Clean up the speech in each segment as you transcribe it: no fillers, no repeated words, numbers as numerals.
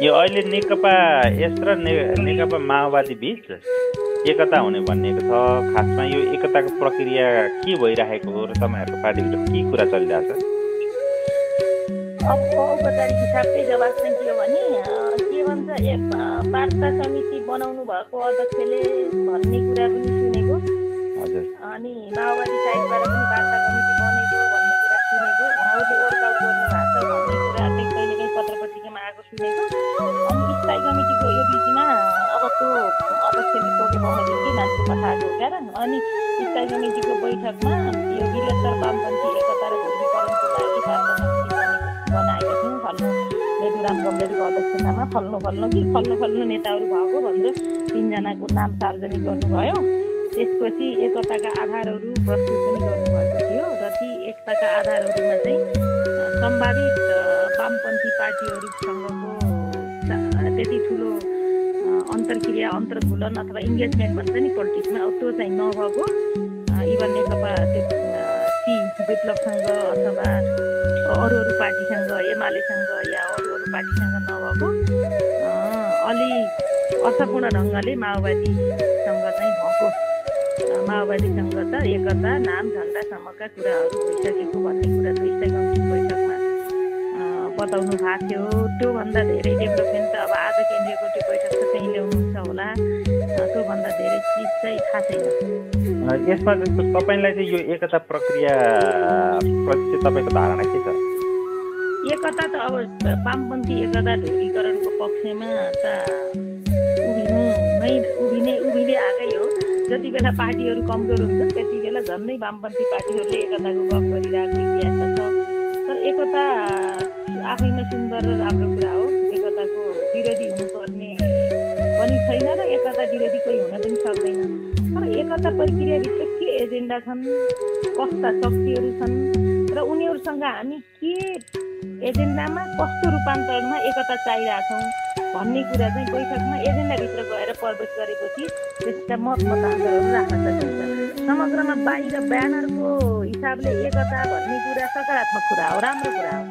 यो अहिले नेकपा यस र नेकपा माओवादी बीच एकता हुने भनिएको छ। खासमा यो एकताको प्रक्रिया के भइरहेको हो र तपाईँहरूको पार्टीभित्र के कुरा चलिरहेको छ? अब औपचारिक हिसाबले जवाब चाहिँ के हो भने के भन्छ वार्ता समिति बनाउनु भएको अध्यक्षले भन्ने कुरा पनि सुनेको। हजुर। अनि माओवादी साइडबाट पनि वार्ता समिति बनेको भन्ने कुरा सुनेको। उहाँहरूले वर्कआउट गर्नु भएको छ भन्ने कुरा चाहिँ कहिले काहीँ पत्र पत्रिकामा आएको सुनेको। अनि स्थायी कमिटीको यो बिचमा अब त्यो अध्यक्षले तोकेको के मान्छे पठाएको हो क्या र। अनि स्थायी कमिटीको बैठकमा यो बृहत्तर वामपन्थी एकता र ध्रुवीकरणको लागि वार्ता समिति बनाएको थियौँ फल्नु नेतुराम गम्भीरको अध्यक्षतामा फल्नु नेताहरू भएको भनेर 3 जनाको नाम सार्वजनिक गर्नुभयो। त्यसपछि एकताका आधारहरू प्रस्तुत पनि गर्नुभएको थियो र ती एकताका आधारहरूमा चाहिँ सम्भावित वामपन्थी पार्टीहरूसँगको त्यति ठुलो अन्तर्क्रिया अन्तर्घुलन अथवा इङ्गेजमेन्ट भन्छ नि पोलिटिक्समा त्यो चाहिँ नभएको, इभन नेकपा सी विप्लवसँग अथवा अरू पार्टीसँग एमालेसँग या अरू पार्टीसँग नभएको अलि अर्थपूर्ण ढङ्गले माओवादीसँग चाहिँ भएको। माओवादीसँग त एकता नाम झन्डासम्मका कुराहरू भइसकेको भन्ने कुरा त स्थायी कमिटी बैठकमा बताउनु भएको थियो। त्योभन्दा धेरै डेभलपमेन्ट त अब आज केन्द्रीय कमिटी बैठक त चाहिँ ल्याउनुहुन्छ होला, त्योभन्दा धेरै चिज चाहिँ थाहा छैन। यसमा तपाईँलाई चाहिँ यो एकता प्रक्रिया प्रति चाहिँ तपाईँको धारणा के छ? एकता त अब वामपन्थी एकता ध्रुवीकरणको पक्षमा त उभिने आएकै हो। जति बेला पार्टीहरू कमजोर हुन्छ त्यति बेला झन्डै वामपन्थी पार्टीहरूले एकताको गफ गरिरहेको इतिहास छ। तर एकता आफैमा सुन्दर र राम्रो कुरा हो। एकताको विरोधी हुनुपर्ने पनि छैन र एकता विरोधी कोही हुन पनि सक्दैन। तर एकता प्रक्रियाभित्र के एजेन्डा छन्, कस्ता शक्तिहरू छन् र उनीहरूसँग हामी के एजेन्डामा कस्तो रूपान्तरणमा एकता चाहिरहेछौँ भन्ने कुरा चाहिँ बैठकमा एजेन्डाभित्र गएर प्रवेश गरेपछि त्यसका मतान्तरहरू राख्न सकिन्छ। समग्रमा बाहिर ब्यानरको हिसाबले एकता भन्ने कुरा सकारात्मक कुरा हो, राम्रो कुरा हो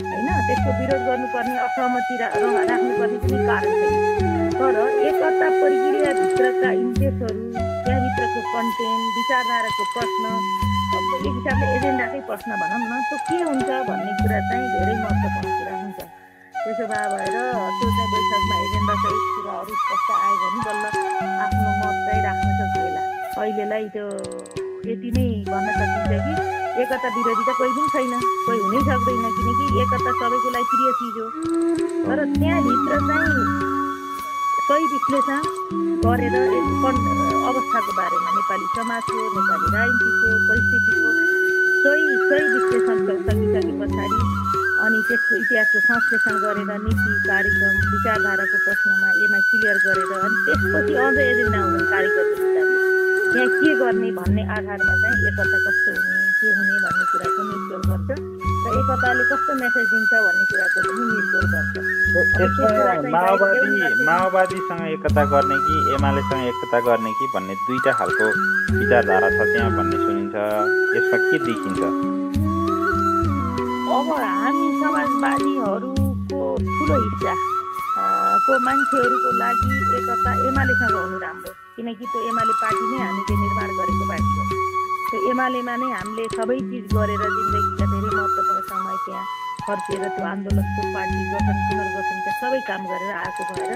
होइन। त्यसको विरोध गर्नुपर्ने असहमति राख्नुपर्ने कुनै कारण छैन। तर एकता प्रक्रियाभित्रका इन्ट्रेस्टहरू, त्यहाँभित्रको कन्टेन्ट, विचारधाराको प्रश्न, एक हिसाबले एजेन्डाकै प्रश्न भनौँ न, त्यो के हुन्छ भन्ने कुरा चाहिँ धेरै महत्त्वपूर्ण कुरा हुन्छ। त्यसो भएर त्यो चाहिँ बैठकमा एजेन्डासहित कुराहरू स्पष्ट आयो भने बल्ल आफ्नो मत चाहिँ राख्न सकिएला। अहिलेलाई त्यो यति नै भन्न सकिन्छ कि एकता विरोधी त कोही पनि छैन, कोही हुनै सक्दैन, किनकि एकता सबैको लागि प्रिय चिज हो। तर त्यहाँभित्र चाहिँ सही विश्लेषण गरेर अवस्थाको बारेमा नेपाली समाजको, नेपाली राजनीतिको परिस्थितिको सही विश्लेषण सकिसके पछाडि अनि त्यसको इतिहासको संश्लेषण गरेर नीति कार्यक्रम विचारधाराको प्रश्नमा यसमा क्लियर गरेर अनि त्यसपछि अझ एजेन्डा हुने कार्यक्रमको हिसाबले त्यहाँ के गर्ने भन्ने आधारमा चाहिँ एकता कस्तो हुने के हुने भन्ने कुराको निर्भर गर्छ र एकताले कस्तो मेसेज दिन्छ भन्ने कुराको पनि निर्भर गर्छ। माओवादीसँग एकता गर्ने कि एमालेसँग एकता गर्ने कि भन्ने दुईटा खालको विचारधारा छ त्यहाँ भन्ने सुनिन्छ। यसमा के देखिन्छ? अब हामी समाजवादीहरूको ठुलो हिस्सा को मान्छेहरूको लागि एकता एमालेसँग हुनु राम्रो, किनकि त्यो एमाले पार्टी नै हामीले निर्माण गरेको पार्टी हो। त्यो एमालेमा नै हामीले सबै चिज गरेर जिन्दगीका धेरै महत्त्वपूर्ण समय त्यहाँ फर्केर त्यो आन्दोलनको पार्टी गठन पुनर्गठनका सबै काम गरेर आएको भएर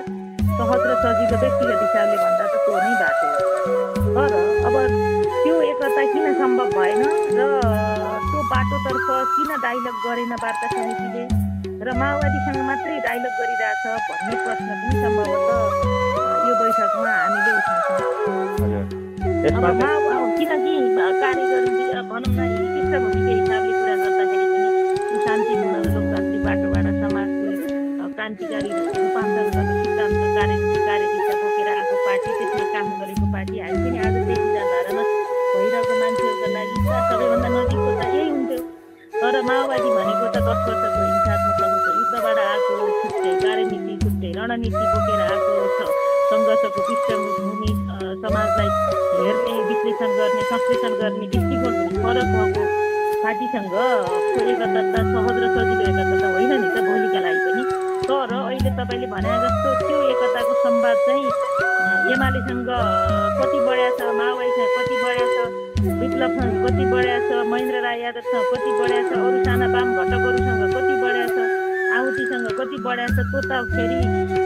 सहज र सजिलो व्यक्तिगत हिसाबले भन्दा त त्यो नै बाटो हो। तर अब त्यो एकता किन सम्भव भएन र त्यो बाटोतर्फ किन डाइलग गरेन वार्ता समितिले र माओवादीसँग मात्रै डाइलग गरिरहेछ भन्ने प्रश्न पनि सम्भवतः यो बैठकमा हामीले उठाउँछौँ। किनकि कार्यगर भनौँ न पृष्ठभूमिको हिसाबले कुरा गर्दाखेरि पनि शान्तिपूर्ण लोकतान्त्रिक बाटोबाट समाजको क्रान्तिकारी रूपान्तरण गर्ने सिद्धान्त कार्यदिशा बोकेर आएको पार्टी, त्यसले काम गरेको पार्टी, हामी पनि आज त्यही विचारधारामा भइरहेको मान्छेहरूको लागि सबैभन्दा नजिकको त यही हुन्थ्यो। तर माओवादी भनेको त 10 वर्षको हिंसात्मक युद्धबाट आएको छुट्टै कार्यनीति, छुट्टै रणनीति बोकेर आएको सङ्घर्षको पृष्ठभूमि, समाजलाई हेर्ने, विश्लेषण गर्ने, संश्लेषण गर्ने दृष्टिकोण फरक भएको पार्टीसँग एकता त सहज र सजिलो एकता त होइन नि त भोलिका लागि पनि। तर अहिले तपाईँले भने जस्तो त्यो एकताको संवाद चाहिँ एमालेसँग कति बढ्या छ, माओवादीसँग कति बढ्या छ, विप्लवसँग कति बढ्या छ, महेन्द्र राय यादवसँग कति बढ्या छ, अरू साना वाम घटकहरूसँग कति बढ्या छ, आहुतिसँग कति बढ्या छ, त्यो त फेरि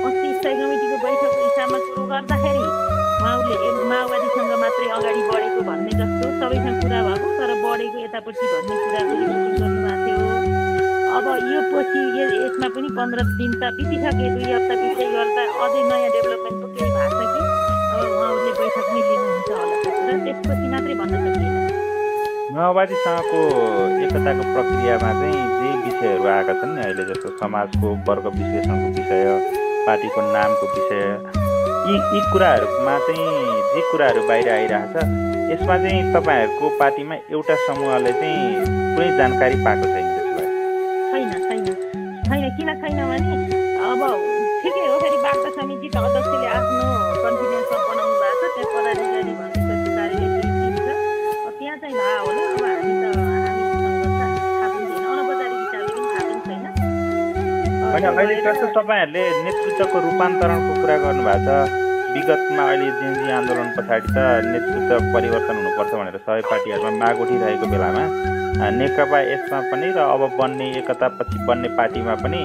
अस्ति स्थायी कमिटीको बैठकको हिसाबमा सुरु गर्दाखेरि उहाँहरूले माओवादीसँग मात्रै अगाडि बढेको भन्ने जस्तो सबैसँग कुरा भएको, तर बढेको यतापट्टि भन्ने कुरा रिपोर्टिङ गर्नुभएको थियो। अब यो पछि यसमा पनि 15 दिन त बितिसके, 2 हप्ता बित्दै गर्दा अझै नयाँ डेभलपमेन्टको केही भएको छ कि अब उहाँहरूले बैठकमै लिनुहुन्छ होला र त्यसपछि मात्रै भन्न सकिएन। माओवादीसँगको एकताको प्रक्रियामा चाहिँ जे विषयहरू आएका छन् नि अहिले, जस्तो समाजको वर्ग विश्लेषणको विषय, पार्टीको नामको विषय, यी कुराहरूमा चाहिँ जे कुराहरू बाहिर आइरहेछ, यसमा चाहिँ तपाईँहरूको पार्टीमा एउटा समूहले चाहिँ कुनै जानकारी पाएको छैन? छैन। किन छैन भने अब ठिकै हो, फेरि वार्ता समिति त अध्यक्षले आफ्नो कन्फिडेन्समा बनाउनु भएको छ, त्यहाँ पदाधिकारी भनेपछि कार्यालय दिन्छ, त्यहाँ चाहिँ भए होला। अब हामीसँग थाहा पनि छैन, अनौपचारिक हिसाबले पनि थाहा पनि छैन। होइन, अहिले जस्तो तपाईँहरूले नेतृत्वको रूपान्तरणको कुरा गर्नुभएको छ, विगतमा अहिले जेएनजी आन्दोलन पछाडि त नेतृत्व परिवर्तन हुनुपर्छ भनेर सबै पार्टीहरूमा माग उठिरहेको बेलामा नेकपा यसमा पनि र अब बन्ने एकतापछि बन्ने पार्टीमा पनि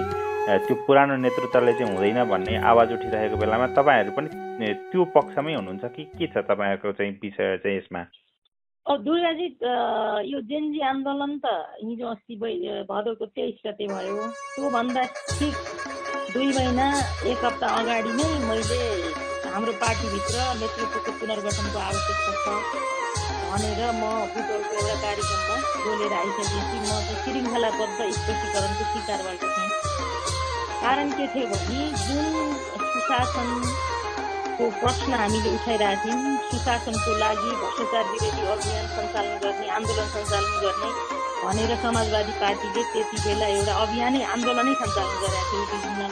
त्यो पुरानो नेतृत्वले चाहिँ हुँदैन भन्ने आवाज उठिरहेको बेलामा तपाईँहरू पनि त्यो पक्षमै हुनुहुन्छ कि के छ तपाईँहरूको चाहिँ विषय चाहिँ यसमा? अब दुर्गाजी, यो जेएनजी आन्दोलन त हिजो अस्ति भदौको 23 गते भयो। त्योभन्दा ठिक 2 महिना 1 हप्ता अगाडि नै मैले हाम्रो पार्टीभित्र नेतृत्वको पुनर्गठनको आवश्यकता छ भनेर म बुटोलको एउटा कार्यक्रममा बोलेर आइसकेपछि म चाहिँ श्रृङ्खलाबद्ध स्पष्टीकरणको शिकार भएको थिएँ। कारण के थियो भने जुन सुशासनको प्रश्न हामीले उठाइरहेका थियौँ, सुशासनको लागि भ्रष्टाचार विरोधी अभियान सञ्चालन गर्ने, आन्दोलन सञ्चालन गर्ने भनेर समाजवादी पार्टीले त्यति बेला एउटा अभियानै आन्दोलनै सञ्चालन गरेका थियो। विभिन्न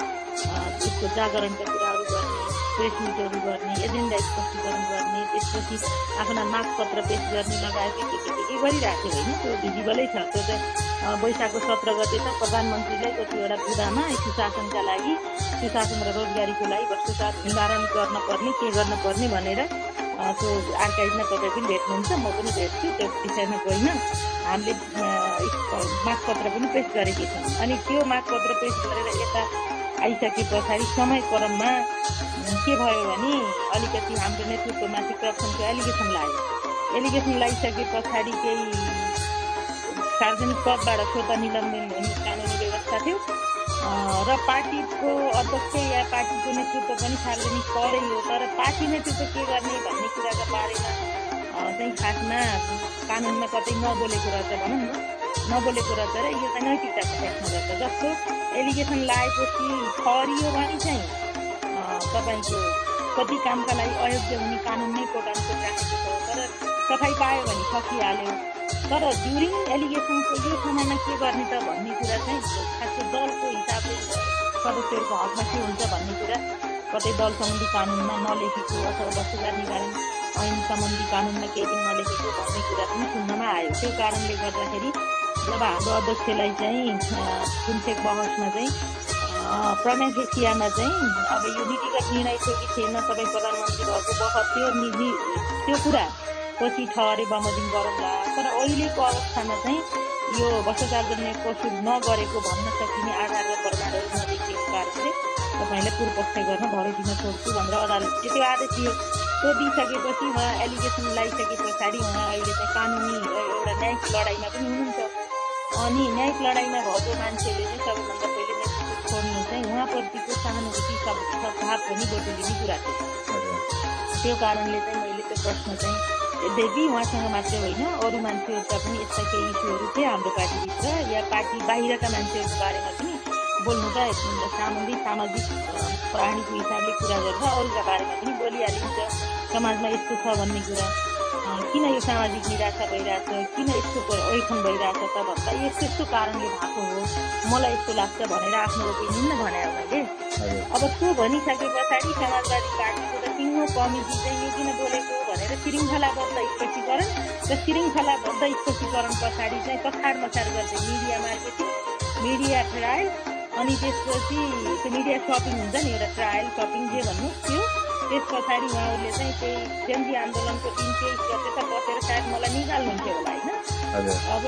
त्यसको जागरणका कुराहरू गर्ने, प्रेस मिटहरू गर्ने, एजेन्डा स्पष्टीकरण गर्ने, त्यसपछि आफ्ना मागपत्र पेश गर्ने लगायत के गरिरहेको थियो होइन। त्यो भिजिबलै छ। त्यो चाहिँ वैशाखको 17 गते त प्रधानमन्त्रीलाई कतिवटा बुदामा सुशासनका लागि, सुशासन र रोजगारीको लागि भ्रष्टाचार निवारण गर्न पर्ने, के गर्न पर्ने भनेर त्यो आर्काइभमा तपाईँ पनि भेट्नुहुन्छ, म पनि भेट्छु, त्यो विषयमा गइन हामीले मागपत्र पनि पेश गरेकी छौँ। अनि त्यो मागपत्र पेश गरेर यता आइसके पछाडि समयक्रममा के भयो भने अलिकति हाम्रो नेतृत्वमाथि करप्सनको एलिगेसन लाग्यो। एलिगेसन लगाइसके पछाडि केही सार्वजनिक पदबाट स्वतः निलम्बन हुने कानुनी व्यवस्था थियो र पार्टीको अध्यक्ष या पार्टीको नेतृत्व पनि सार्वजनिक परै हो। तर पार्टी नेतृत्व के गर्ने भन्ने कुराका बारेमा चाहिँ खासमा कानुनमा कतै नबोलेको रहेछ, भनौँ न, नबोलेको रहेछ र यो चाहिँ नैतिकताको प्रश्न रहेछ। जस्तो एलिगेसन लगाएपछि ठहरियो भने चाहिँ तपाईँको कति कामका लागि अयोग्य हुने कानुन नै कोटानको राखेको छ, तर सफाइ पायो भने सकिहाल्यो। तर ड्युरिङ एलिगेसनको यो समयमा के गर्ने त भन्ने कुरा चाहिँ खासै दलको हिसाबले सदस्यहरूको हकमा के हुन्छ भन्ने कुरा कतै दल सम्बन्धी कानुनमा नलेखेको अथवा भ्रष्टाचार निवारण ऐन सम्बन्धी कानुनमा केही पनि नलेखेको भन्ने कुरा पनि सुन्नमा आयो। त्यो कारणले गर्दाखेरि जब हाम्रो अध्यक्षलाई चाहिँ कुनसेक बहसमा चाहिँ प्रमेखेसियामा चाहिँ अब यो नीतिगत निर्णय थियो कि थिएन, तपाईँ प्रधानमन्त्री भएको बखत त्यो कुरा पछि ठहरे बमोजिम गरौँला। तर अहिलेको अवस्थामा चाहिँ यो भ्रष्टाचार गर्ने कसुर नगरेको भन्न सकिने आधार र प्रमाणहरू नदेखिएको कारणले तपाईँलाई पूर्वपक्ष गर्न भरो दिन छोड्छु भनेर अदालतले त्यो आदेश दियो। त्यो दिइसकेपछि उहाँ एलिगेसन लगाइसके पछाडि उहाँ अहिले चाहिँ कानुनी एउटा न्यायिक लडाइँमा पनि हुनुहुन्छ। अनि न्यायिक लडाइँमा भएको मान्छेले चाहिँ सबैभन्दा पहिले नेतृत्व छोड्नु चाहिँ उहाँप्रतिको सहानुभूति सद्भाव पनि बटुलिने कुरा थियो। त्यो कारणले चाहिँ मैले त्यो प्रश्न चाहिँ यद्यपि उहाँसँग मात्रै होइन अरू मान्छेहरूका पनि यस्ता केही इस्युहरू थिए हाम्रो पार्टीभित्र या पार्टी बाहिरका मान्छेहरूको बारेमा पनि बोल्नु त सामाजिक प्राणीको हिसाबले कुरा गर्छ, अरूका बारेमा पनि बोलिहालिन्छ। समाजमा यस्तो छ भन्ने कुरा, किन यो सामाजिक निराशा भइरहेछ, किन यस्तो ओइखन भइरहेछ त भन्दा यस्तो कारणले भएको हो, मलाई यस्तो लाग्छ भनेर आफ्नो ओपिनियन भने उनीहरूले। अब त्यो भनिसके पछाडि समाजवादी पार्टीको त सिङ्गो कमिटी चाहिँ यो किन बोलेको भनेर श्रृङ्खलाबद्ध स्पष्टीकरण र श्रृङ्खलाबद्ध स्पष्टीकरण पछाडि चाहिँ तछाड मछाड गर्दै मिडिया मार्केटिङ, मिडिया ट्रायल अनि त्यसपछि त्यो मिडिया सपिङ हुन्छ नि एउटा ट्रायल सपिङ जे भन्नु त्यो त्यस पछाडि उहाँहरूले चाहिँ त्यही जेन्जी आन्दोलनको 23 गते त बसेर सायद मलाई निकाल्नुहुन्थ्यो होला होइन। अब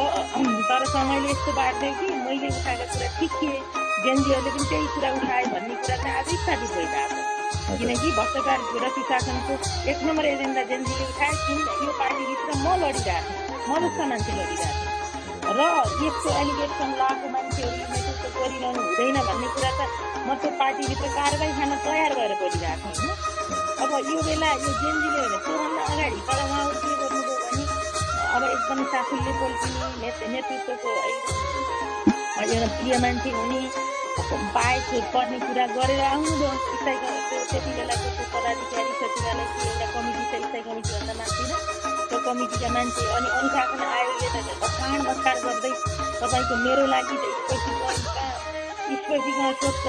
तर समयले यस्तो बाँड्थ्यो कि मैले उठाएको कुरा ठिक थिए, जेन्जीहरूले पनि त्यही कुरा उठाए भन्ने कुरा चाहिँ आजै स्थापित भइरहेको छ। किनकि भ्रष्टाचार विरोधी शासनको 1 नम्बर एजेन्डा जेन्जीले उठाए, किन यो पार्टीभित्र म लडिरहेको म जस्ता मान्छे लडिरहेको र यस्तो एलिगेसन लगाएको मान्छेहरूले नेतृत्व गरिरहनु हुँदैन भन्ने कुरा त म त्यो पार्टीभित्र कारबाही खान तयार भएर गरिरहेको होइन। अब यो बेला यो जेन्जीले होइन त्योभन्दा अगाडि तर उहाँहरू के गर्नुभयो भने अब एकदम साथीले बोल्ने नेतृत्वको एउटा प्रिय मान्छे हुने बाहेक पर्ने कुरा गरेर आउनुभयो। इसाईको त्यति बेलाको त्यो पदाधिकारी सचिवालय एउटा कमिटी छ, इसाई कमिटीभन्दा माथिन त्यो कमिटीका मान्छे अनि अनुशासन आयोगले त भसाड भसाड गर्दै तपाईँको मेरो लागि त स्पेसिफिकमा सोध्छ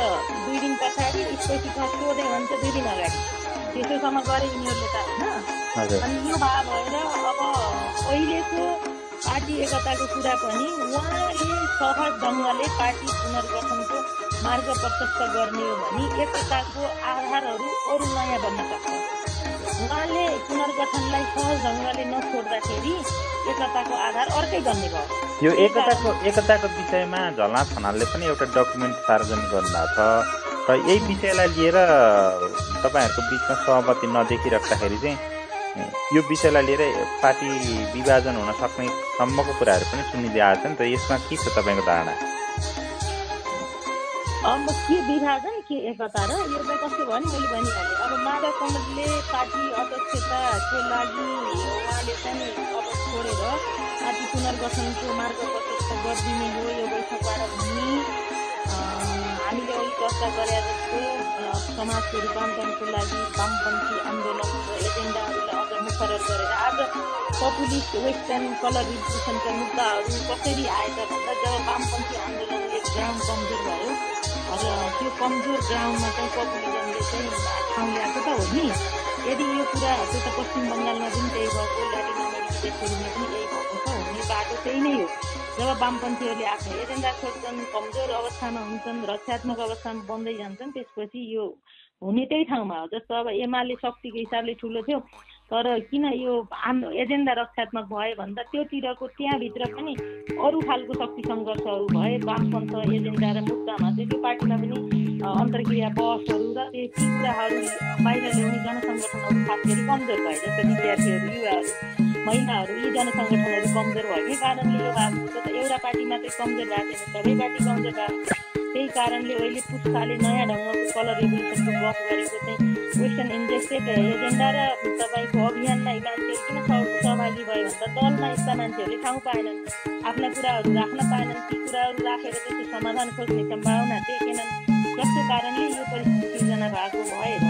2 दिन पछाडि, स्पेसिफिकमा सोधे भन्छ 2 दिन अगाडि, त्यसोसम्म गरे यिनीहरूले त होइन। अनि यो भाव भएर अब अहिलेको पार्टी एकताको कुरा पनि उहाँले सहज ढङ्गले पार्टी पुनर्गठनको मार्ग प्रशस्त गर्ने हो भने एकताको आधारहरू अरू नयाँ बन्न सक्छ। उहाँले पुनर्गठनलाई सहज ढङ्गले नछोड्दाखेरि एकताको आधार अर्कै बन्ने भयो। यो एकताको विषयमा झलनाथ खनालले पनि एउटा डकुमेन्ट सार्वजनिक गर्नुभएको छ र यही विषयलाई लिएर तपाईँहरूको बिचमा सहमति नदेखिराख्दाखेरि चाहिँ यो विषयलाई लिएर पार्टी विभाजन हुन सक्ने सम्मको कुराहरू पनि सुनिँदै आएको छ नि त, यसमा के छ तपाईँको धारणा? अब के विभाजन के एकता र यो चाहिँ कस्तो भयो भने मैले भनिहालेँ। अब माधव कमलले पार्टी अध्यक्षताको लागि उहाँले चाहिँ अब छोडेर पार्टी पुनर्गठनको मार्ग प्रशस्त गरिदिने हो यो बैठकबाट भन्ने हामीले अघि चर्चा गरे जस्तो समाजको रूपान्तरणको लागि वामपन्थी आन्दोलनको एजेन्डाहरूलाई अझ मुखर गरेर आज पपुलिस्ट वेस्टर्न कलर रिभोल्युसनका मुद्दाहरू कसरी आएका भन्दा जब वामपन्थी आन्दोलनले ग्राउन्ड कमजोर भयो र त्यो कमजोर ग्राउन्डमा चाहिँ पपुलिजमले चाहिँ ठाउँ ल्याएको त हो नि। यदि यो कुरा त्यो त पश्चिम बङ्गालमा पनि त्यही भएको, ल्याटिन अमेरिकी देशहरूमा पनि यही भएको छ, हुने बाटो त्यही नै हो। जब वामपन्थीहरूले आफ्नो एजेन्डा खोज्छन्, कमजोर अवस्थामा हुन्छन्, रक्षात्मक अवस्थामा बन्दै जान्छन्, त्यसपछि यो हुने त्यही ठाउँमा हो। जस्तो अब एमाले शक्तिको हिसाबले ठुलो थियो तर किन यो एजेन्डा रक्षात्मक भयो भन्दा त्योतिरको त्यहाँभित्र पनि अरू खालको शक्ति सङ्घर्षहरू भए, वामपन्थ एजेन्डा र मुद्दामा चाहिँ त्यो पार्टीमा पनि अन्तर्क्रिया बहसहरू र त्यो कुराहरू बाहिर ल्याउने जनसङ्गठनहरू खास गरी कमजोर भए। जस्तो विद्यार्थीहरू, युवाहरू, महिलाहरू यी जनसङ्गठनहरू कमजोर भएकै कारणले यो भएको एउटा पार्टी मात्रै कमजोर भएको छैन, सबै पार्टी कमजोर भएको। त्यही कारणले अहिले पुस्ताले नयाँ ढङ्गको कलर रेभोल्युसनको गफ गरेको चाहिँ वेस्टर्न इन्जेक्टेड एजेन्डा र तपाईँको अभियानलाई मान्छेहरू किन सहभागी भयो भन्दा दलमा यस्ता मान्छेहरूले ठाउँ पाएनन्, आफ्ना कुराहरू राख्न पाएनन्, ती कुराहरू राखेर त्यसको समाधान खोज्ने सम्भावना देखेनन्, जसको कारणले यो परिस्थिति सिर्जना भएको भएर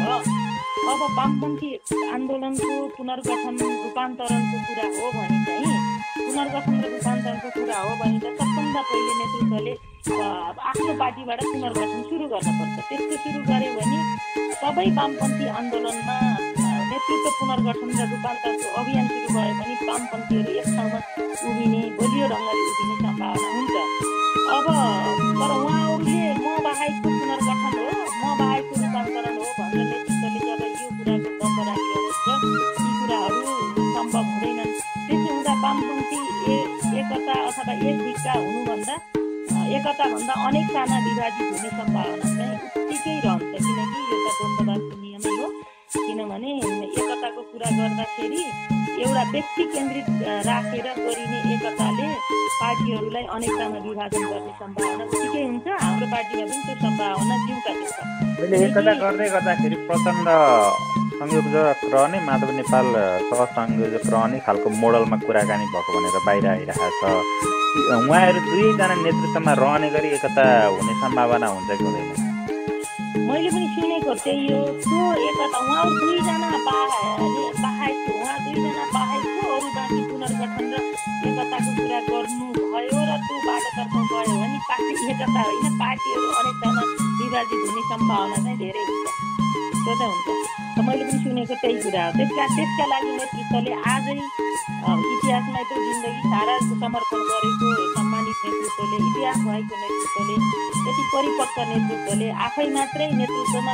अब वामपन्थी आन्दोलनको पुनर्गठन रूपान्तरणको कुरा हो भने चाहिँ पुनर्गठन र रूपान्तरणको कुरा हो भने त सबभन्दा पहिले नेतृत्वले आफ्नो पार्टीबाट पुनर्गठन सुरु गर्नुपर्छ। त्यस्तो सुरु गर्यो भने सबै वामपन्थी आन्दोलनमा नेतृत्व पुनर्गठन र रूपान्तरणको अभियान सुरु भयो भने वामपन्थीहरू एक ठाउँमा उभिने, बलियो ढङ्गले उभिने सम्भावना हुन्छ। अब तर उहाँहरूले म बाहेकको पुनर्गठन हो, म बाहेकको रूपान्तरण हो भनेर नेतृत्वले जब यो कुराको दम्ब राखिरहेको छ, यी कुराहरू सम्भव हुँदैनन्। त्यसो हुँदा वामपन्थी एकता अथवा एक दिशा हुनुभन्दा एकताभन्दा अनेक साना विभाजित हुने सम्भावना चाहिँ उत्तिकै रहन्छ। किनकि यो त द्वन्द्ववादको नियमै हो। किनभने एकताको कुरा गर्दाखेरि एउटा व्यक्ति केन्द्रित राखेर गरिने एकताले पार्टीहरूलाई अनेकतामा विभाजन गर्ने सम्भावना उत्तिकै हुन्छ। हाम्रो पार्टीमा पनि त्यो सम्भावना जिउका छ। अहिले एकता गर्दै गर्दाखेरि प्रचण्ड संयोजक रहने, माधव नेपाल सहसंयोजक रहने खालको मोडलमा कुराकानी भएको भनेर बाहिर आइरहेको छ। उहाँहरू दुईजना नेतृत्वमा रहने गरी एकता हुने सम्भावना हुन्छ कि हुँदैन? मैले पनि सुनेको त्यही हो। त्यो एकता उहाँहरू दुईजना बाहेक उहाँ दुईजना बाहेकको अरू बाँकी पुनर्गठन र एकताको कुरा गर्नुभयो र त्यो बाटोतर्फ गयो भने पार्टी एकता होइन, पार्टीहरू अनेकतामा विभाजित हुने सम्भावना चाहिँ धेरै हुन्छ। त्यो त हुन्छ। मैले पनि सुनेको त्यही कुरा हो। त्यसका लागि नेतृत्वले आजै इतिहासमा यत्रो जिन्दगी सारा समर्पण गरेको सम्मानित नेतृत्व नेतृत्वले, इतिहास भएको नेतृत्वले, यति परिपक्व नेतृत्वले आफै मात्रै नेतृत्वमा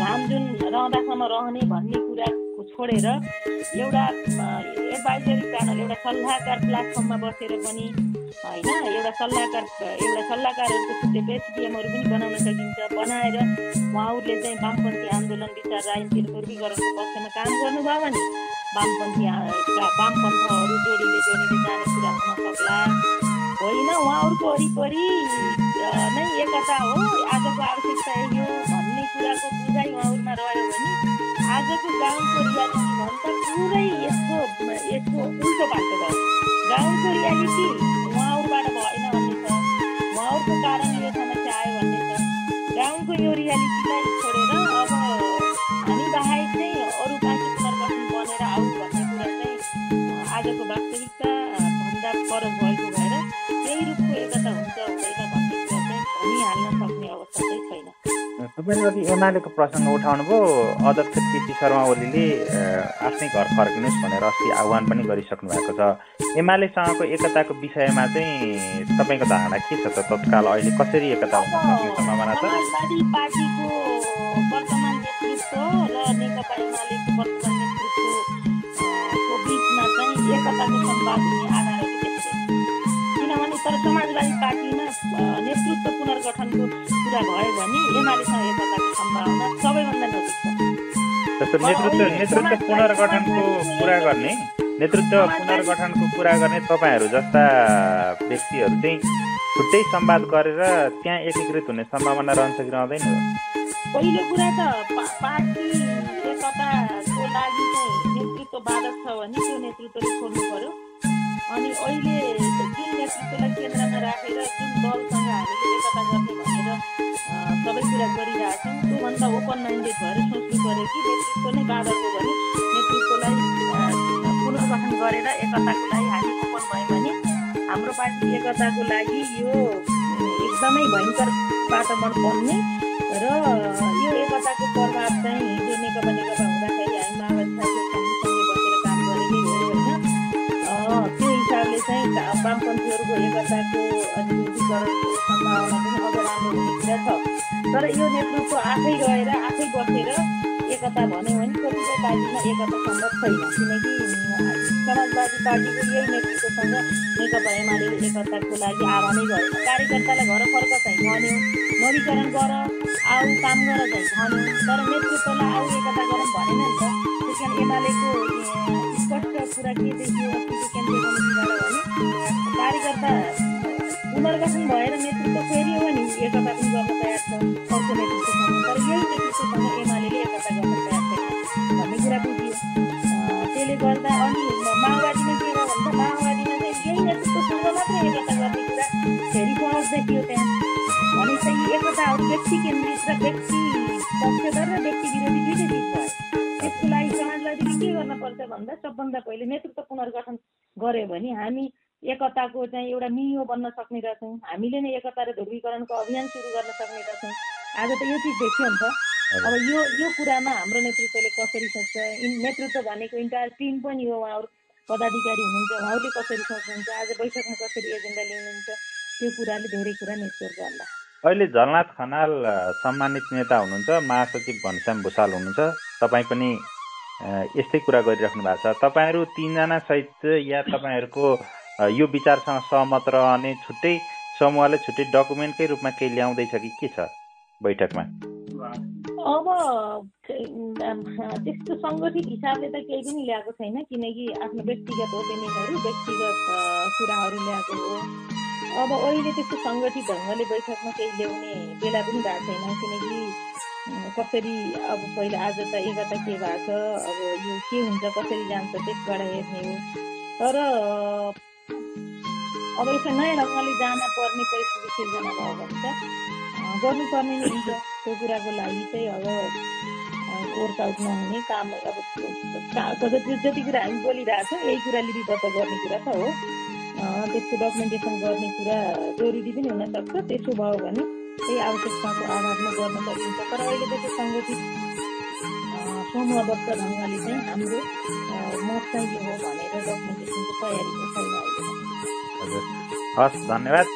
घाम जुन रहँदासम्म रहने भन्ने कुरा छोडेर एउटा एडभाइजरी प्यानल, एउटा सल्लाहकार प्लेटफर्ममा बसेर पनि होइन, एउटा सल्लाहकारहरूको छुट्टै प्रेसिडियमहरू पनि बनाउन सकिन्छ, बनाएर उहाँहरूले चाहिँ वामपन्थी आन्दोलन विचार राजनीति र ध्रुवीकरणको पक्षमा काम गर्नुभयो भने वामपन्थहरू जोडीले जाने कुरा हुन सक्ला। होइन, उहाँहरूको वरिपरि नै एकता हो, आजको आवश्यकता यही हो भन्ने कुराको बुझाइ उहाँहरूमा रह्यो भने आजको गाउँको रियालिटी भन्दा पुरै यसको उल्टो बाटो भयो। गाउँको रियालिटी उहाँहरूबाट भएन भन्ने छ, उहाँहरूको कारण यो समस्या आयो भन्ने छ। गाउँको यो रियालिटीलाई छोडेर अब हामी बाहेक चाहिँ अरू पार्टी पुनर्गठन बनेर आऊ भन्ने कुरा चाहिँ आजको वास्तविकता भन्दा फरक भएको भएर त्यही रूपको एकता हुन्छ हुँदैन भन्ने कुरा चाहिँ भनिहाल्न सक्ने अवस्था चाहिँ छैन। तपाईँले अघि एमालेको प्रसङ्ग उठाउनु भयो। अध्यक्ष केपी शर्मा ओलीले आफ्नै घर फर्किनुहोस् भनेर अस्ति आह्वान पनि गरिसक्नु भएको छ। एमालेसँगको एकताको विषयमा चाहिँ तपाईँको धारणा के छ त? तत्काल अहिले कसरी एकता हुन सक्ने सम्भावना छ? समाजवादी पार्टीको वर्तमान नेतृत्व र नेकपा एमालेको वर्तमान नेतृत्वको बिचमा चाहिँ एकताको संवाद हुने आधारहरू देखिँदैन। किनभने तर समाजवादी पार्टीमा नेतृत्व पुनर्गठनको कुरा भयो भने एमालेसँग एकताको सम्भावना सबैभन्दा नजिक छ। नेतृत्व पुनर्गठनको कुरा गर्ने तपाईँहरू जस्ता व्यक्तिहरू चाहिँ छुट्टै संवाद गरेर त्यहाँ एकीकृत हुने सम्भावना रहन्छ कि रहँदैन? पहिलो कुरा त पार्टी एकताको लागि चाहिँ नेतृत्व बाधक छ भने त्यो नेतृत्वले छोड्नु पर्यो। अनि अहिले जुन नेतृत्वलाई केन्द्रमा राखेर जुन दलसँग हामीले एकता गर्ने भनेर सबै कुरा गरिरहेछौँ त्योभन्दा ओपन माइन्डेड भएर सोच्नु पर्यो कि नेतृत्व नै बाधक हो भने नेतृत्वलाई पुनर्गठन गरेर एकताको लागि हामी ओपन भयौँ भने हाम्रो पार्टी एकताको लागि यो एकदमै भयङ्कर वातावरण बन्ने र यो एकताको प्रभाव चाहिँ जो नेकपा हुँदाखेरि हामी माओवादी साथीहरूसँगै बसेर काम गरेकै हो होइन। त्यो हिसाबले चाहिँ वामपन्थीहरूको एकताको ध्रुवीकरणको सम्भावना पनि अझ राम्रो हुने कुरा छ। तर यो नेतृत्व आफै गएर आफै बसेर एकता भन्यो भने कतिपय पार्टीमा एकता सम्भव छैन। किनकि समाजवादी पार्टीको यही नेतृत्वसँग नेकपा एमालेले एकताको लागि आह्वानै गरेन। कार्यकर्तालाई घर फर्क चाहिँ भन्यो, नवीकरण गर आऊ काम गर चाहिँ भन्यो, तर नेतृत्वलाई आऊ एकता गरौँ भनेन नि त। त्यस कारण एमालेको स्पष्ट कुरा के देखियो अस्तिको केन्द्रीय कमिटीबाट भने कार्यकर्ता पुनर्गठन भएर नेतृत्व फेरियो भने एकता पनि गर्न तयार छ अर्को नेतृत्वसँग, तर यही नेतृत्वसँग एमालेले एकता गर्न तयार छैन भन्ने कुरा बुझियो। त्यसले गर्दा अनि माओवादीमा के भयो भन्दा माओवादीमा चाहिँ यही नेतृत्वसँग मात्रै एकता गर्ने कुरा फेरि सहज देखियो त्यहाँ। भने चाहिँ एकताहरू व्यक्ति केन्द्रित र व्यक्ति पक्षधर र व्यक्ति विरोधी दुइटै चिज भयो। त्यसको लागि समाजवादीले के गर्न पर्छ भन्दा सबभन्दा पहिले नेतृत्व पुनर्गठन गर्यो भने हामी एकताको चाहिँ एउटा मियो बन्न सक्ने रहेछौँ। हामीले नै एकता र ध्रुवीकरणको अभियान सुरु गर्न सक्ने रहेछौँ। आज त यो चिज देखियो नि त। अब यो कुरामा हाम्रो नेतृत्वले कसरी सोच्छ, नेतृत्व भनेको इन्टायर टिम पनि हो, उहाँहरू पदाधिकारी हुनुहुन्छ, उहाँहरूले कसरी सोच्नुहुन्छ, आज बैठकमा कसरी एजेन्डा ल्याउनुहुन्छ, त्यो कुराले धेरै कुरा नेतृत्व गर्ला। अहिले झलनाथ खनाल सम्मानित नेता हुनुहुन्छ, महासचिव घनश्याम भुसाल हुनुहुन्छ, तपाईँ पनि यस्तै कुरा गरिराख्नु भएको छ। तपाईँहरू तीनजना सहित या तपाईँहरूको यो विचारसँग सहमत रहने छुट्टै समूहले छुट्टै डकुमेन्टकै रूपमा केही ल्याउँदैछ कि के छ बैठकमा? अब त्यस्तो सङ्गठित हिसाबले त केही पनि ल्याएको छैन, किनकि आफ्नो व्यक्तिगत ओपिनियनहरू व्यक्तिगत कुराहरू ल्याएको हो। अब अहिले त्यस्तो सङ्गठित ढङ्गले बैठकमा केही ल्याउने बेला पनि भएको छैन, किनकि कसरी अब पहिला आज त एकता के भएको छ, अब यो के हुन्छ कसरी जान्छ त्यसबाट हेर्ने हो। तर अब यसो नयाँ ढङ्गले जान पर्ने परिस्थिति सिर्जना भयो भने त गर्नुपर्ने नै हुन्छ। त्यो कुराको लागि चाहिँ अब वर्कआउट नहुने काम अब जति कुरा हामी बोलिरहेछौँ यही कुरा लिपिबद्ध गर्ने कुरा त हो। त्यसको डकुमेन्टेसन गर्ने कुरा जरुरी पनि हुनसक्छ। त्यसो भयो भने त्यही आवश्यकताको आधारमा गर्न सकिन्छ। तर अहिले चाहिँ सङ्गठित समूहबद्ध ढङ्गले चाहिँ हाम्रो मत चाहिँ यो हो भनेर डकुमेन्टेसनको तयारी चाहिँ छैन अहिले। हस्, धन्यवाद।